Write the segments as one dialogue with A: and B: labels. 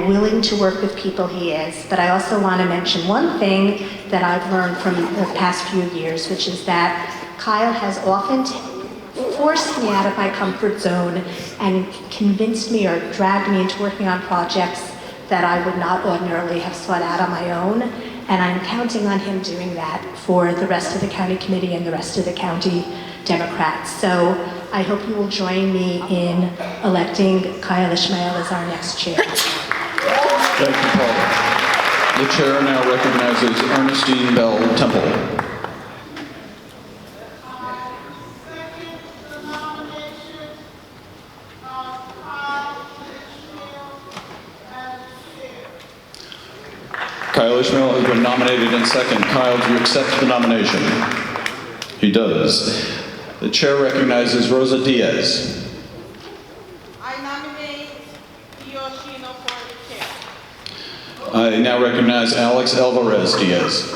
A: willing to work with people he is. But I also want to mention one thing that I've learned from the past few years, which is that Kyle has often forced me out of my comfort zone and convinced me or dragged me into working on projects that I would not ordinarily have sought out on my own. And I'm counting on him doing that for the rest of the county committee and the rest of the county Democrats. So I hope you will join me in electing Kyle Ishmael as our next chair.
B: Thank you, Paula. The chair now recognizes Ernestine Bell Temple. Kyle Ishmael has been nominated and second. Kyle, do you accept the nomination? He does. The chair recognizes Rosa Diaz.
C: I nominate Theo Chino for the chair.
B: I now recognize Alex Alvarez Diaz.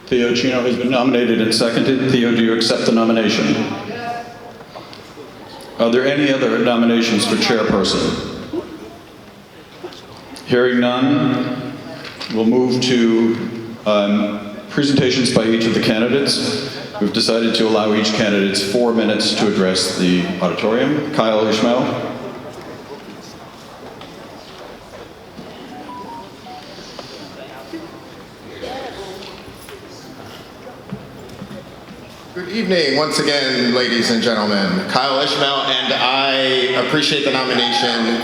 B: Theo Chino has been nominated and seconded. Theo, do you accept the nomination? Are there any other nominations for chairperson? Hearing none, we'll move to presentations by each of the candidates. We've decided to allow each candidate 4 minutes to address the auditorium. Kyle Ishmael.
D: Good evening, once again, ladies and gentlemen. Kyle Ishmael, and I appreciate the nomination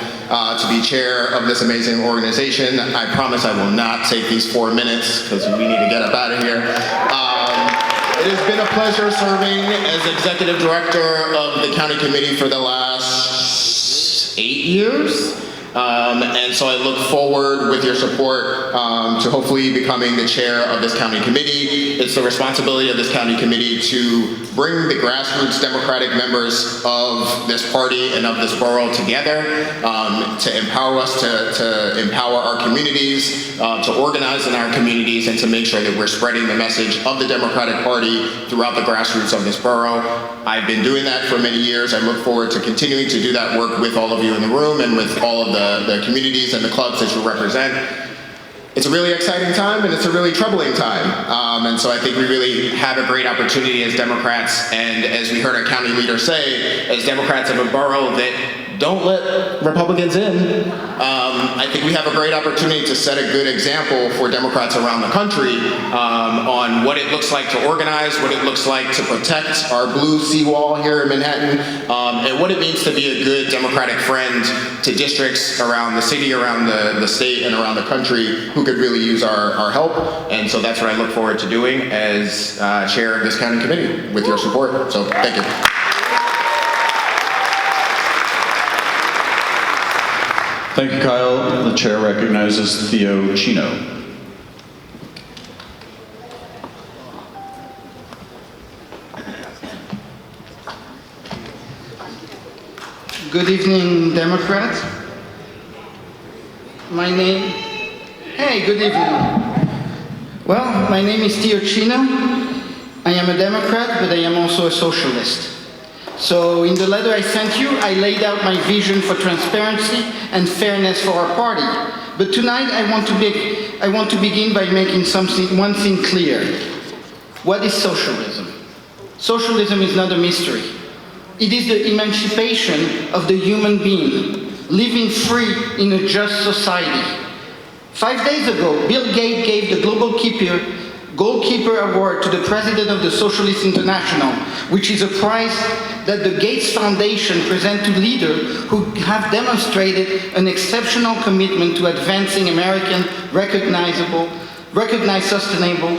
D: to be chair of this amazing organization. I promise I will not take these 4 minutes because we need to get up out of here. It has been a pleasure serving as executive director of the county committee for the last 8 years. And so I look forward, with your support, to hopefully becoming the chair of this county committee. It's the responsibility of this county committee to bring the grassroots Democratic members of this party and of this borough together, to empower us, to empower our communities, to organize in our communities, and to make sure that we're spreading the message of the Democratic Party throughout the grassroots of this borough. I've been doing that for many years. I look forward to continuing to do that work with all of you in the room and with all of the communities and the clubs that you represent. It's a really exciting time and it's a really troubling time. And so I think we really have a great opportunity as Democrats, and as we heard our county leader say, as Democrats of a borough that don't let Republicans in, I think we have a great opportunity to set a good example for Democrats around the country on what it looks like to organize, what it looks like to protect our blue seawall here in Manhattan, and what it means to be a good Democratic friend to districts around the city, around the state, and around the country who could really use our help. And so that's what I look forward to doing as chair of this county committee with your support. So thank you.
B: Thank you, Kyle. The chair recognizes Theo Chino.
E: Good evening, Democrats. Hey, good evening. Well, my name is Theo Chino. I am a Democrat, but I am also a socialist. So in the letter I sent you, I laid out my vision for transparency and fairness for our party. But tonight I want to begin by making one thing clear. What is socialism? Socialism is not a mystery. It is the emancipation of the human being, living free in a just society. 5 days ago, Bill Gates gave the Goalkeeper Award to the President of the Socialist International, which is a prize that the Gates Foundation presents to leaders who have demonstrated an exceptional commitment to advancing American recognized sustainable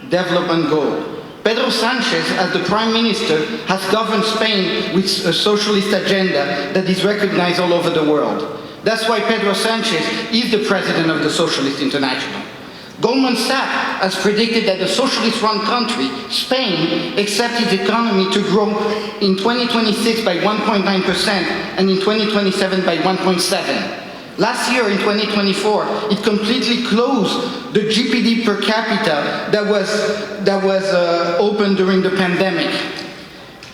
E: development goal. Pedro Sanchez, as the Prime Minister, has governed Spain with a socialist agenda that is recognized all over the world. That's why Pedro Sanchez is the President of the Socialist International. Goldman Sachs has predicted that the socialist-run country, Spain, expects its economy to grow in 2026 by 1.9% and in 2027 by 1.7%. Last year, in 2024, it completely closed the GDP per capita that was open during the pandemic.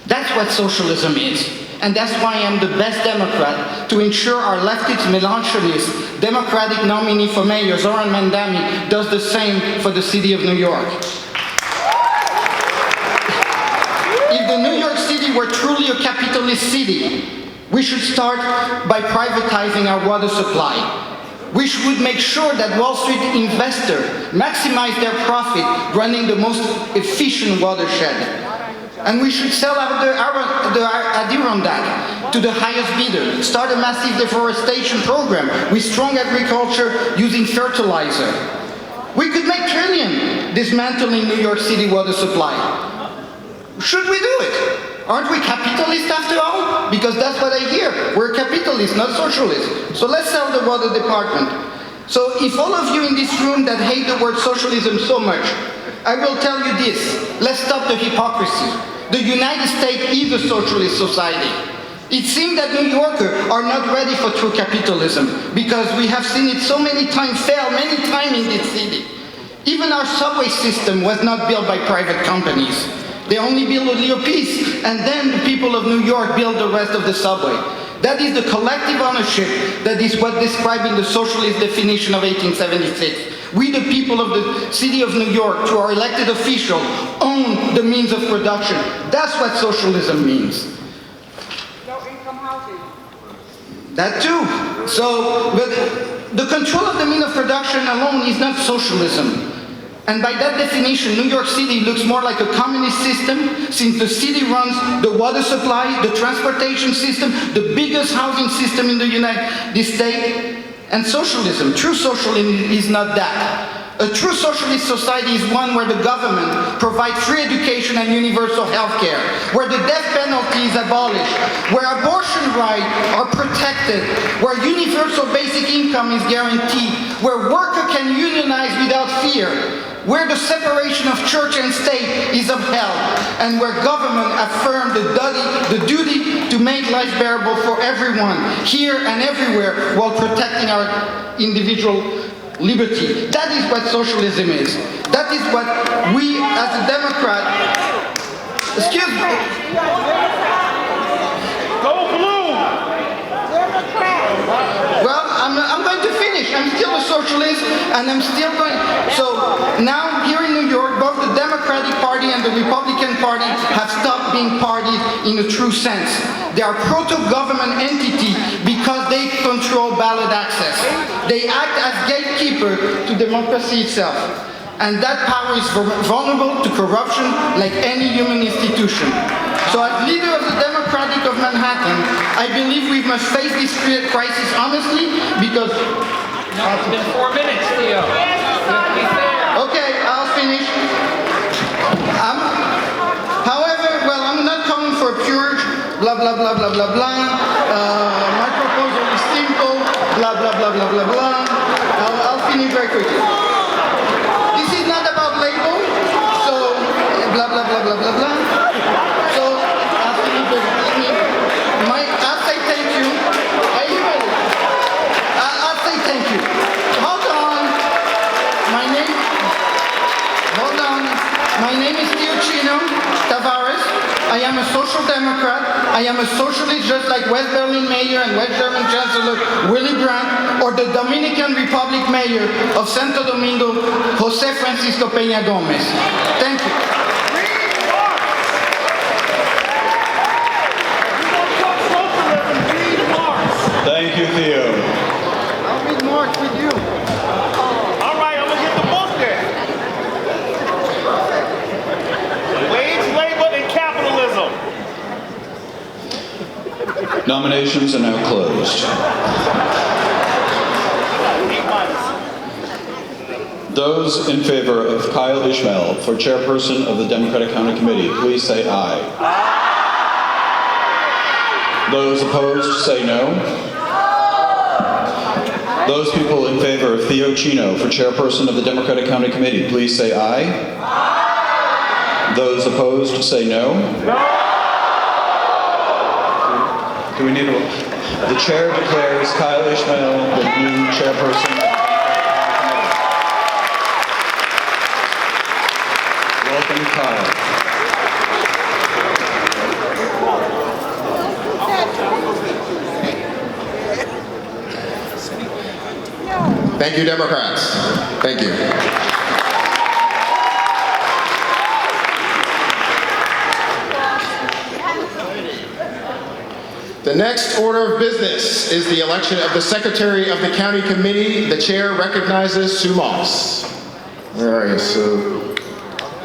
E: That's what socialism is. And that's why I'm the best Democrat to ensure our leftist Melanchonist Democratic nominee for mayor, Zoran Mandami, does the same for the city of New York. If the New York City were truly a capitalist city, we should start by privatizing our water supply. We should make sure that Wall Street investors maximize their profit running the most efficient watershed. And we should sell out the Adirondack to the highest bidder, start a massive deforestation program with strong agriculture using fertilizer. We could make trillions dismantling New York City water supply. Should we do it? Aren't we capitalists after all? Because that's what I hear. We're capitalists, not socialists. So let's sell the water department. So if all of you in this room that hate the word socialism so much, I will tell you this. Let's stop the hypocrisy. The United States is a socialist society. It seems that New Yorkers are not ready for true capitalism because we have seen it so many times fail, many times in this city. Even our subway system was not built by private companies. They only build a little piece, and then the people of New York build the rest of the subway. That is the collective ownership that is what describing the socialist definition of 1876. We, the people of the city of New York, through our elected officials, own the means of production. That's what socialism means.
C: Low-income housing.
E: That too. So, but the control of the means of production alone is not socialism. And by that definition, New York City looks more like a communist system, since the city runs the water supply, the transportation system, the biggest housing system in the United States, and socialism. True socialism is not that. A true socialist society is one where the government provides free education and universal health care, where the death penalty is abolished, where abortion rights are protected, where universal basic income is guaranteed, where workers can unionize without fear, where the separation of church and state is upheld, and where government affirms the duty to make life bearable for everyone, here and everywhere, while protecting our individual liberty. That is what socialism is. That is what we as a Democrat... Excuse me.
F: Go blue!
E: Well, I'm going to finish. I'm still a socialist, and I'm still going... So, now, here in New York, both the Democratic Party and the Republican Party have stopped being parties in a true sense. They are proto-government entities because they control ballot access. They act as gatekeeper to democracy itself. And that power is vulnerable to corruption like any human institution. So as leader of the Democratic of Manhattan, I believe we must face this crisis honestly because...
F: It's been 4 minutes, Theo. You have to be fair.
E: Okay, I'll finish. However, well, I'm not calling for a purge, blah, blah, blah, blah, blah, blah. My proposal is simple, blah, blah, blah, blah, blah, blah. I'll finish very quickly. This is not about label, so blah, blah, blah, blah, blah, blah. So, I'll finish very quickly. I'll say thank you. Are you ready? I'll say thank you. Hold on. My name is Theo Chino Tavares. I am a social democrat. I am a socialist just like West Berlin Mayor and West German Chancellor Willy Brandt or the Dominican Republic Mayor of Santo Domingo, Jose Francisco Peña Gomez. Thank you.
B: Thank you, Theo.
E: I'll read Marx with you.
F: All right, I'm gonna get the book then. Wage, labor, and capitalism.
B: Nominations are now closed. Those in favor of Kyle Ishmael for chairperson of the Democratic County Committee, please say aye. Those opposed, say no. Those people in favor of Theo Chino for chairperson of the Democratic County Committee, please say aye. Those opposed, say no. Do we need a... The chair declares Kyle Ishmael the new chairperson. Welcome, Kyle.
D: Thank you, Democrats. Thank you. The next order of business is the election of the Secretary of the County Committee. The chair recognizes Sue Moss. Where are you, Sue?